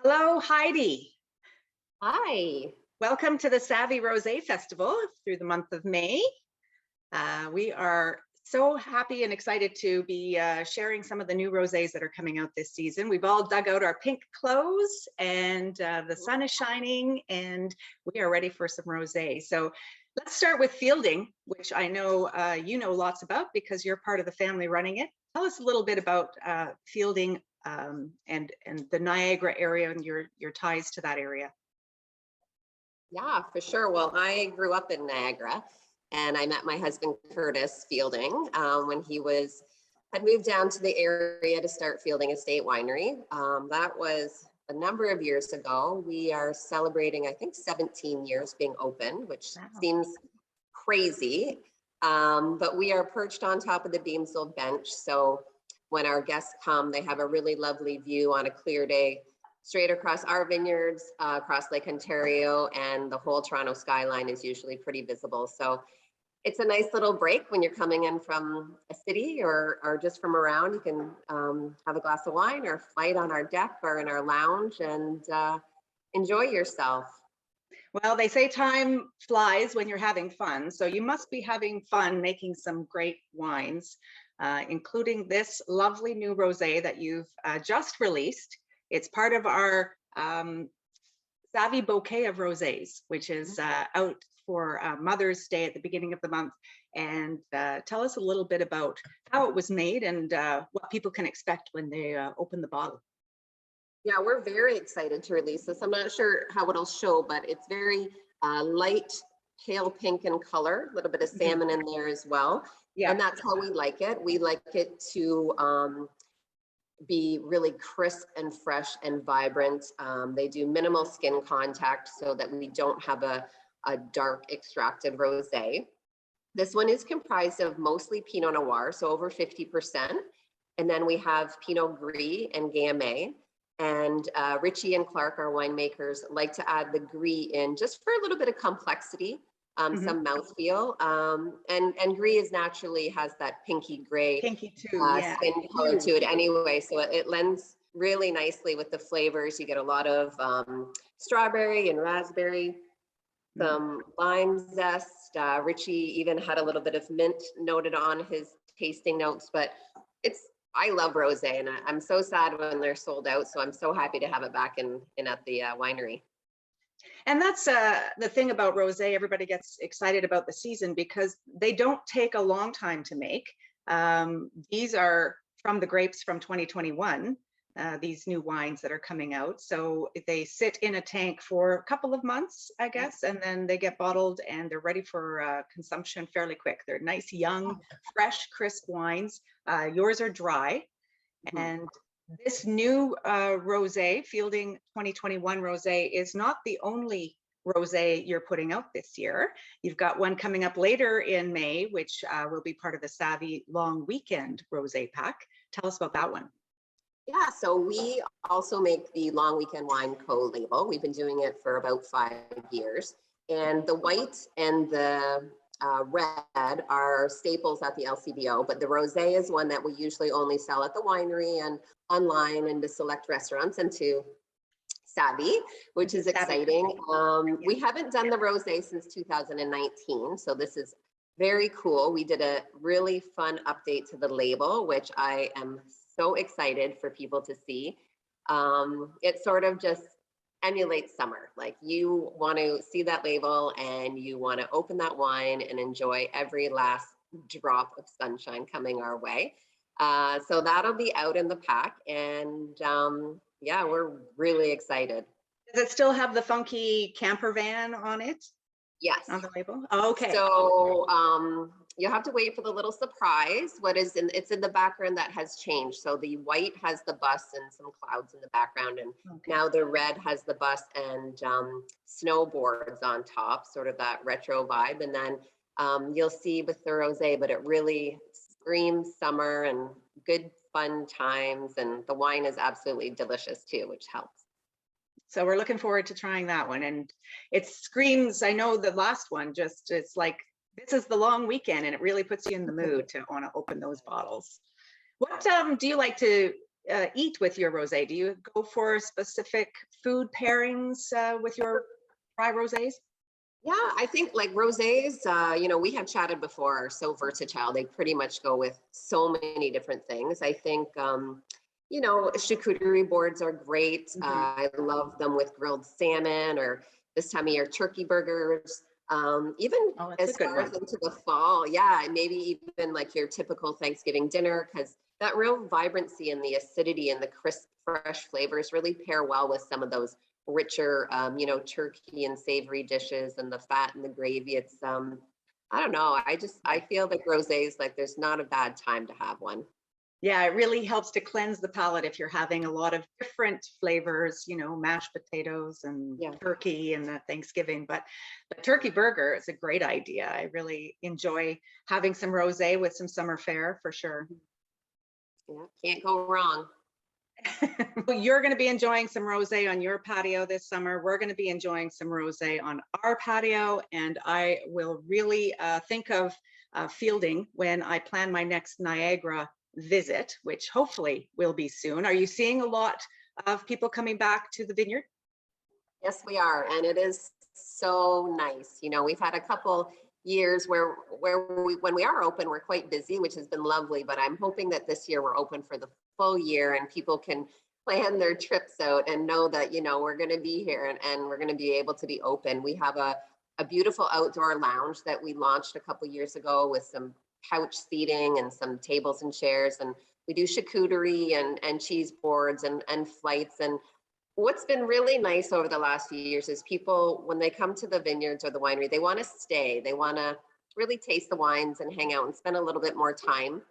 Hello, Heidi. Hi. Welcome to the Savvy Rosé Festival through the month of May. We are so happy and excited to be sharing some of the new rosés that are coming out this season. We've all dug out our pink clothes and the sun is shining and we are ready for some rosé. So let's start with Fielding, which I know you know lots about because you're part of the family running it. Tell us a little bit about Fielding and the Niagara area and your ties to that area. Yeah, for sure. Well, I grew up in Niagara and I met my husband, Curtis Fielding, when he had moved down to the area to start Fielding Estate Winery. That was a number of years ago. We are celebrating, I think, 17 years being open, which seems crazy. But we are perched on top of the Beamsville bench. So when our guests come, they have a really lovely view on a clear day straight across our vineyards, across Lake Ontario, and the whole Toronto skyline is usually pretty visible. So it's a nice little break when you're coming in from a city or just from around. You can have a glass of wine or flight on our deck or in our lounge and enjoy yourself. Well, they say time flies when you're having fun. So you must be having fun making some great wines, including this lovely new rosé that you've just released. It's part of our Savvy Bouquet of Rosés, which is out for Mother's Day at the beginning of the month. And tell us a little bit about how it was made and what people can expect when they open the bottle. Yeah, we're very excited to release this. I'm not sure how it'll show, but it's very light, pale pink in color, a little bit of salmon in there as well. Yeah. And that's how we like it. We like it to be really crisp and fresh and vibrant. They do minimal skin contact so that we don't have a dark extracted rosé. This one is comprised of mostly Pinot Noir, so over 50%. And then we have Pinot Gris and Gamay. And Richie and Clark, our winemakers, like to add the Gris in just for a little bit of complexity, some mouthfeel. And Gris naturally has that pinky gray skin color to it anyway. So it lends really nicely with the flavors. You get a lot of strawberry and raspberry, some lime zest. Richie even had a little bit of mint noted on his tasting notes, but I love rosé and I'm so sad when they're sold out. So I'm so happy to have it back in at the winery. And that's the thing about rosé. Everybody gets excited about the season because they don't take a long time to make. These are from the grapes from 2021, these new wines that are coming out. So they sit in a tank for a couple of months, I guess, and then they get bottled and they're ready for consumption fairly quick. They're nice, young, fresh, crisp wines. Yours are dry. And this new rosé, Fielding 2021 rosé, is not the only rosé you're putting out this year. You've got one coming up later in May, which will be part of the Savvy Long Weekend rosé pack. Tell us about that one. Yeah, so we also make the Long Weekend Wine Co-label. We've been doing it for about 5 years. And the white and the red are staples at the LCBO, but the rosé is one that we usually only sell at the winery and online and to select restaurants and to Savvy, which is exciting. We haven't done the rosé since 2019, so this is very cool. We did a really fun update to the label, which I am so excited for people to see. It sort of just emulates summer. Like you want to see that label and you want to open that wine and enjoy every last drop of sunshine coming our way. So that'll be out in the pack and yeah, we're really excited. Does it still have the funky camper van on it? Yes. On the label? Oh, okay. So you'll have to wait for the little surprise. It's in the background that has changed. So the white has the bus and some clouds in the background, and now the red has the bus and snowboards on top, sort of that retro vibe. And then you'll see with the rosé, but it really screams summer and good fun times. And the wine is absolutely delicious too, which helps. So we're looking forward to trying that one. And it screams, I know the last one, it's like, this is the long weekend and it really puts you in the mood to want to open those bottles. What do you like to eat with your rosé? Do you go for specific food pairings with your dry rosés? Yeah, I think like rosés, you know, we have chatted before, are so versatile. They pretty much go with so many different things. I think, you know, charcuterie boards are great. I love them with grilled salmon, or this time of year, turkey burgers. Even as far as into the fall, yeah, and maybe even like your typical Thanksgiving dinner, because that real vibrancy and the acidity and the crisp, fresh flavors really pair well with some of those richer, you know, turkey and savory dishes and the fat and the gravy. It's, I don't know. I feel like rosés, like there's not a bad time to have one. Yeah, it really helps to cleanse the palate if you're having a lot of different flavors, you know, mashed potatoes and turkey and the Thanksgiving. But the turkey burger is a great idea. I really enjoy having some rosé with some summer fare for sure. Yeah, can't go wrong. Well, you're going to be enjoying some rosé on your patio this summer. We're going to be enjoying some rosé on our patio, and I will really think of Fielding when I plan my next Niagara visit, which hopefully will be soon. Are you seeing a lot of people coming back to the vineyard? Yes, we are, and it is so nice. You know, we've had a couple years where when we are open, we're quite busy, which has been lovely. But I'm hoping that this year we're open for the full year, and people can plan their trips out and know that, you know, we're going to be here, and we're going to be able to be open. We have a beautiful outdoor lounge that we launched a couple years ago with some couch seating and some tables and chairs, and we do charcuterie and cheese boards and flights. And what's been really nice over the last few years is people, when they come to the vineyards or the winery, they want to stay. They want to really taste the wines and hang out and spend a little bit more time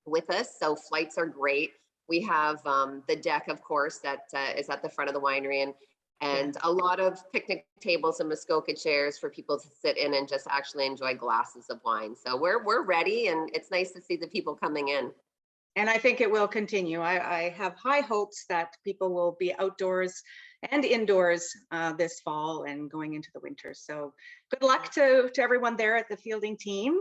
with us. So flights are great. We have the deck, of course, that is at the front of the winery, and a lot of picnic tables and Muskoka chairs for people to sit in and just actually enjoy glasses of wine. So we're ready, and it's nice to see the people coming in. And I think it will continue. I have high hopes that people will be outdoors and indoors this fall and going into the winter. So good luck to everyone there at the Fielding team.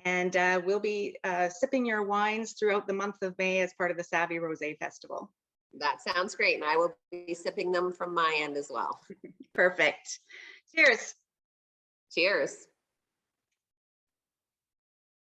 And we'll be sipping your wines throughout the month of May as part of the Savvy Rosé Festival. That sounds great. And I will be sipping them from my end as well. Perfect. Cheers. Cheers.